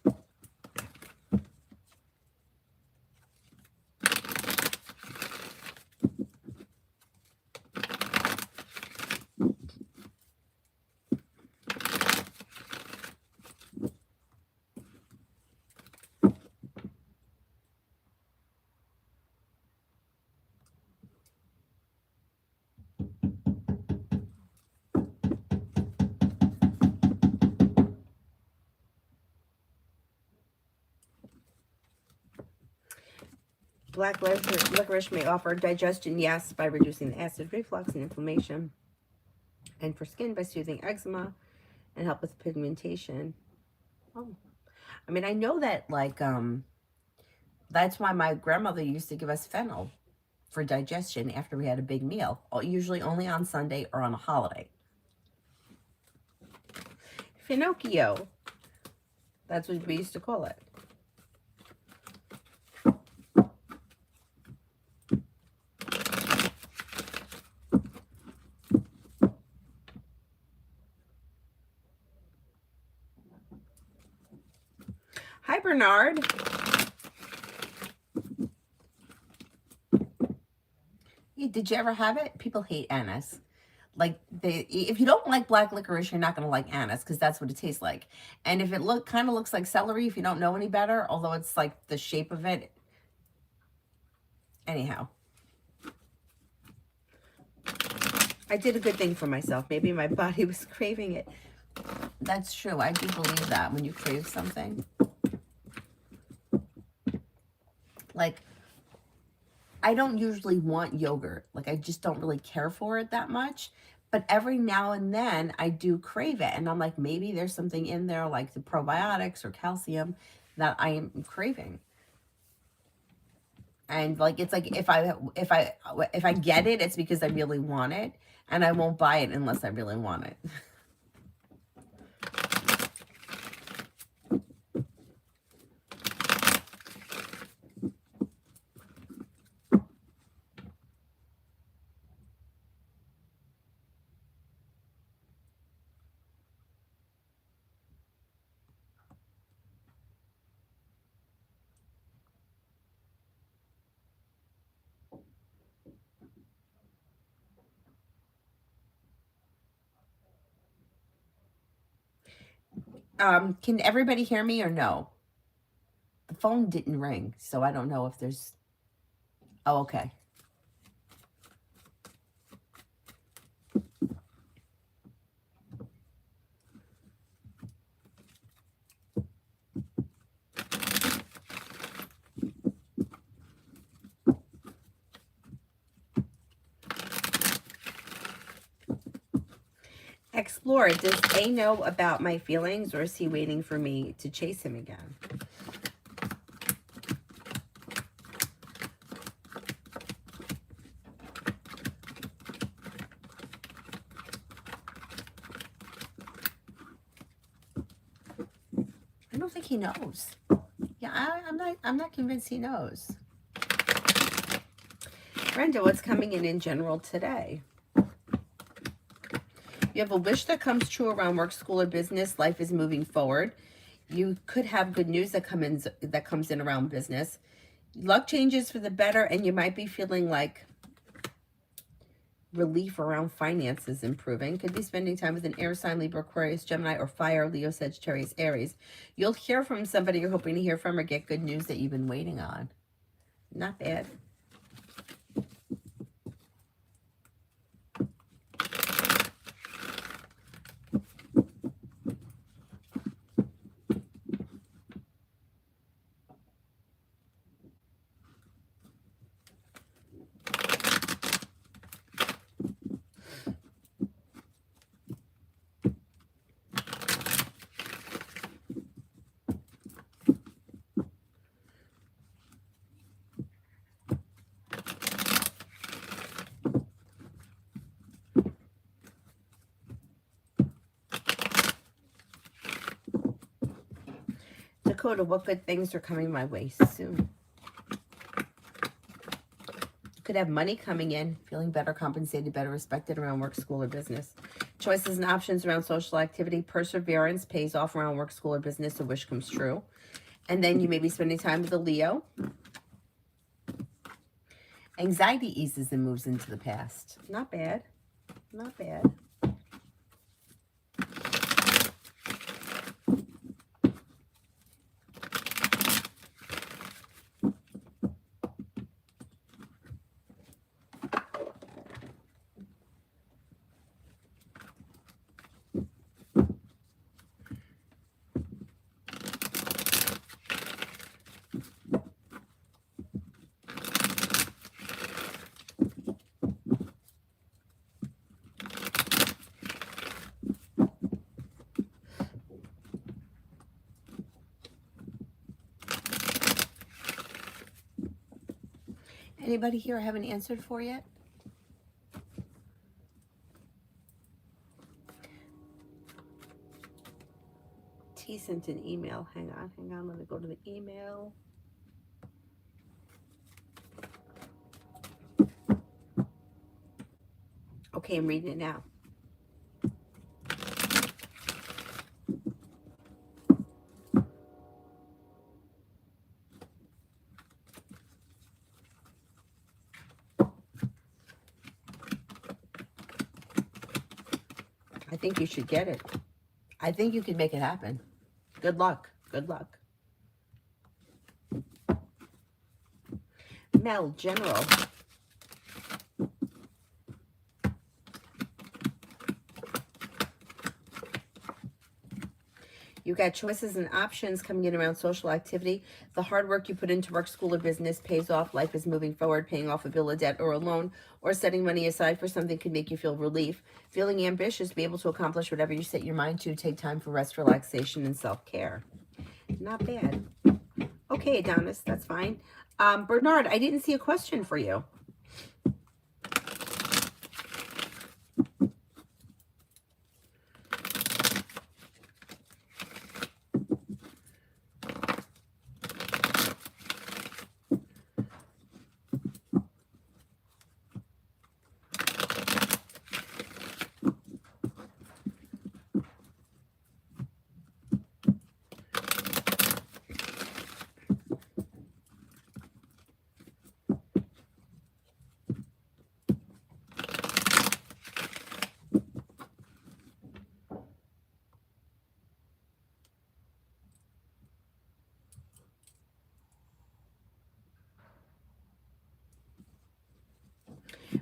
Black licorice may offer digestion, yes, by reducing the acid reflux and inflammation. And for skin, by soothing eczema and help with pigmentation. Oh, I mean, I know that, like, that's why my grandmother used to give us fennel for digestion after we had a big meal, usually only on Sunday or on a holiday. Finocchio. That's what we used to call it. Hi, Bernard. Yeah, did you ever have it? People hate anise. Like, if you don't like black licorice, you're not going to like anise, because that's what it tastes like. And if it kind of looks like celery, if you don't know any better, although it's like the shape of it. Anyhow. I did a good thing for myself. Maybe my body was craving it. That's true. I do believe that when you crave something. Like, I don't usually want yogurt. Like, I just don't really care for it that much. But every now and then I do crave it. And I'm like, maybe there's something in there like the probiotics or calcium that I am craving. And like, it's like if I get it, it's because I really want it. And I won't buy it unless I really want it. Can everybody hear me or no? The phone didn't ring, so I don't know if there's... Oh, okay. Explore. Does A know about my feelings, or is he waiting for me to chase him again? I don't think he knows. Yeah, I'm not convinced he knows. Brenda, what's coming in general today? You have a wish that comes true around work, school, or business. Life is moving forward. You could have good news that comes in around business. Luck changes for the better, and you might be feeling like relief around finances improving. Could be spending time with an air sign, Libra, Aquarius, Gemini, or fire, Leo, Sagittarius, Aries. You'll hear from somebody you're hoping to hear from, or get good news that you've been waiting on. Not bad. Dakota, what good things are coming my way soon? You could have money coming in, feeling better compensated, better respected around work, school, or business. Choices and options around social activity. Perseverance pays off around work, school, or business. A wish comes true. And then you may be spending time with a Leo. Anxiety eases and moves into the past. Not bad. Not bad. Anybody here I haven't answered for yet? T sent an email. Hang on. Let me go to the email. Okay, I'm reading it now. I think you should get it. I think you can make it happen. Good luck. Good luck. Mel, General. You got choices and options coming in around social activity. The hard work you put into work, school, or business pays off. Life is moving forward. Paying off a bill of debt or a loan or setting money aside for something can make you feel relief. Feeling ambitious, be able to accomplish whatever you set your mind to. Take time for rest, relaxation, and self-care. Not bad. Okay, Adonis, that's fine. Bernard, I didn't see a question for you.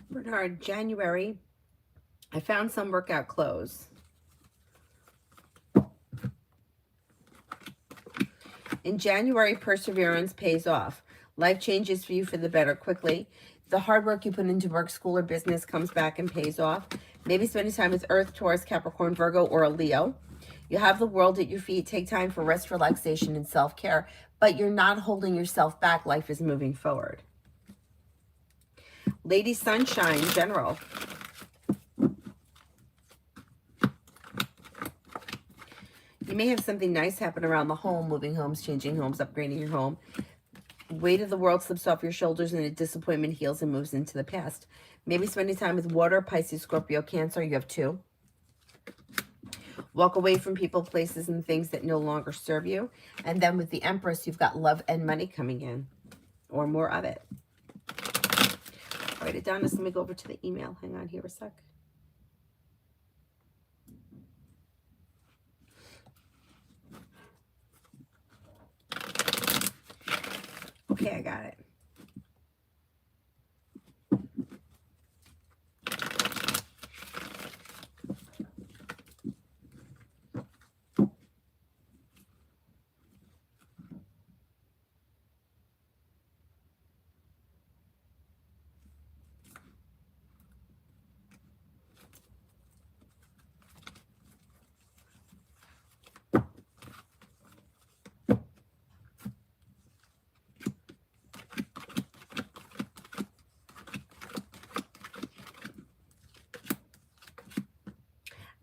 Bernard, January, I found some workout clothes. In January, perseverance pays off. Life changes for you for the better quickly. The hard work you put into work, school, or business comes back and pays off. Maybe spending time with Earth, Taurus, Capricorn, Virgo, or a Leo. You have the world at your feet. Take time for rest, relaxation, and self-care. But you're not holding yourself back. Life is moving forward. Lady Sunshine, General. You may have something nice happen around the home, moving homes, changing homes, upgrading your home. Weight of the world slips off your shoulders and a disappointment heals and moves into the past. Maybe spending time with water, Pisces, Scorpio, Cancer. You have 2. Walk away from people, places, and things that no longer serve you. And then with the Empress, you've got love and money coming in, or more of it. Write it down. Let me go over to the email. Hang on here a sec. Okay, I got it.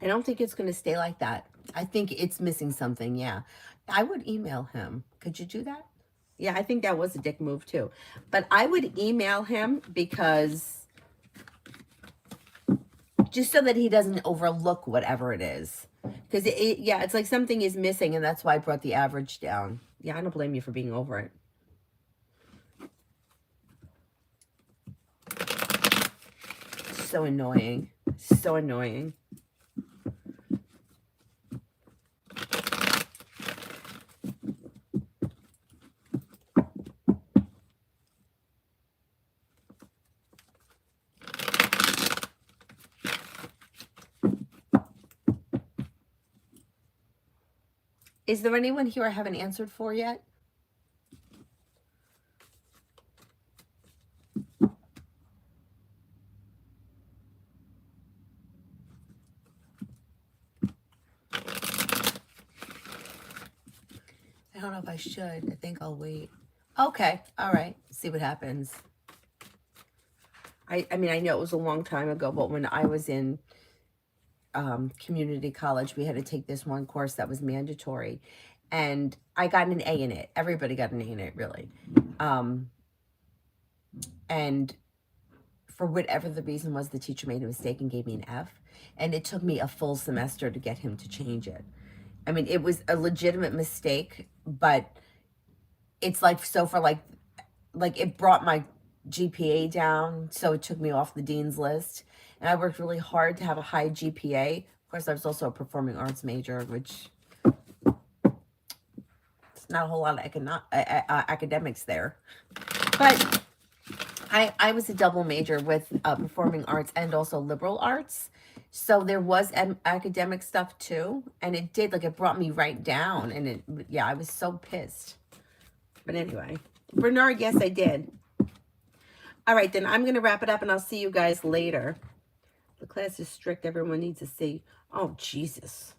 I don't think it's going to stay like that. I think it's missing something. Yeah. I would email him. Could you do that? Yeah, I think that was a dick move too. But I would email him because just so that he doesn't overlook whatever it is. Because yeah, it's like something is missing, and that's why I brought the average down. Yeah, I don't blame you for being over it. So annoying. So annoying. Is there anyone here I haven't answered for yet? I don't know if I should. I think I'll wait. Okay. All right. See what happens. I mean, I know it was a long time ago, but when I was in community college, we had to take this one course that was mandatory. And I got an A in it. Everybody got an A in it, really. And for whatever the reason was, the teacher made a mistake and gave me an F. And it took me a full semester to get him to change it. I mean, it was a legitimate mistake, but it's like, so for like it brought my GPA down, so it took me off the dean's list. And I worked really hard to have a high GPA. Of course, I was also a performing arts major, which it's not a whole lot of academics there. But I was a double major with performing arts and also liberal arts. So there was academic stuff too. And it did, like, it brought me right down. And yeah, I was so pissed. But anyway, Bernard, yes, I did. All right, then I'm going to wrap it up and I'll see you guys later. The class is strict. Everyone needs to see. Oh, Jesus.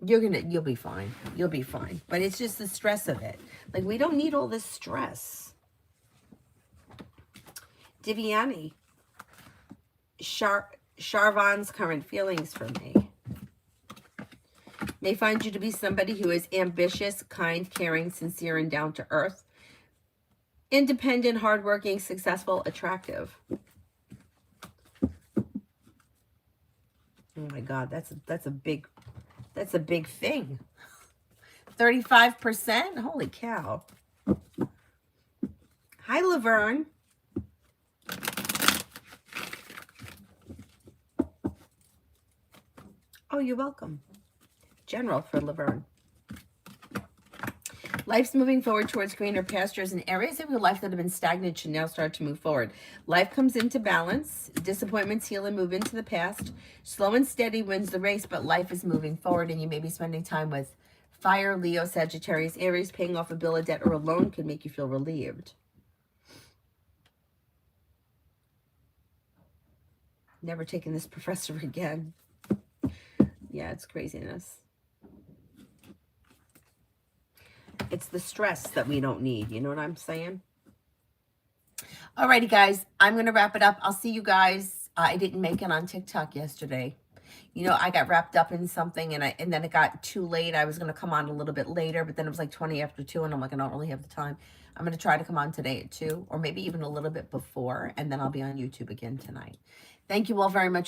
You'll be fine. You'll be fine. But it's just the stress of it. Like, we don't need all this stress. Diviani. Charvan's current feelings for me. May find you to be somebody who is ambitious, kind, caring, sincere, and down to earth. Independent, hardworking, successful, attractive. Oh my God, that's a big thing. 35%? Holy cow. Hi, Laverne. Oh, you're welcome. General for Laverne. Life's moving forward towards greener pastures, and areas of your life that have been stagnant should now start to move forward. Life comes into balance. Disappointments heal and move into the past. Slow and steady wins the race, but life is moving forward, and you may be spending time with Fire, Leo, Sagittarius, Aries. Paying off a bill, a debt, or a loan can make you feel relieved. Never taking this professor again. Yeah, it's craziness. It's the stress that we don't need. You know what I'm saying? Alrighty, guys. I'm going to wrap it up. I'll see you guys. I didn't make it on TikTok yesterday. You know, I got wrapped up in something, and then it got too late. I was going to come on a little bit later, but then it was like 20 after 2, and I'm like, I don't really have the time. I'm going to try to come on today at 2, or maybe even a little bit before, and then I'll be on YouTube again tonight. Thank you all very much.